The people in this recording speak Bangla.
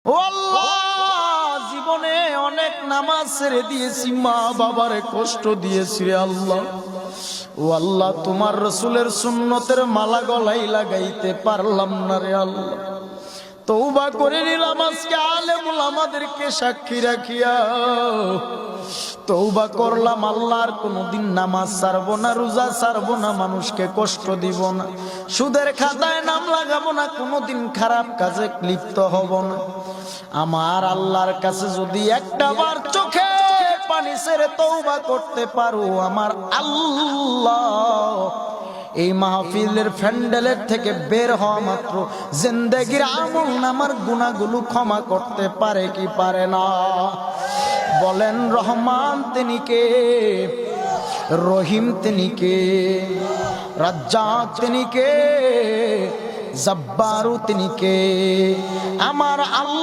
ও আল্লাহ, জীবনে অনেক নামাজ ছেড়ে দিয়েছি, মা বাবার কষ্ট দিয়েছি রে আল্লাহ। ও আল্লাহ, তোমার রসুলের সুন্নতের মালা গলায় লাগাইতে পারলাম না রে আল্লাহ। তওবা করে নিলাম আজকে আলেমুল আমাদেরকে সাক্ষী রাখিয়া। তওবা করলাম আল্লাহর কোনদিন নামাজ ছাড়বো না, রোজা ছাড়বো না, মানুষকে কষ্ট দিব না, সুদের খাতায় নাম লাগাবো না, কোনদিন খারাপ কাজে লিপ্ত হব না। আমার আল্লাহর কাছে যদি একটা বার চোখে পানি ছেড়ে তওবা করতে পারো, আমার আল্লাহ এই মাহফিলের প্যান্ডেলের থেকে বের হওয়া মাত্র জিন্দেগির আমল নামার গুনাহগুলো ক্ষমা করতে পারে কি পারে না? বলেন রহমান তিনি কে, রহিম তিনি কে, রাজ্জাক তিনি কে, জব্বারু তিনি কে? আমার আল্লাহ।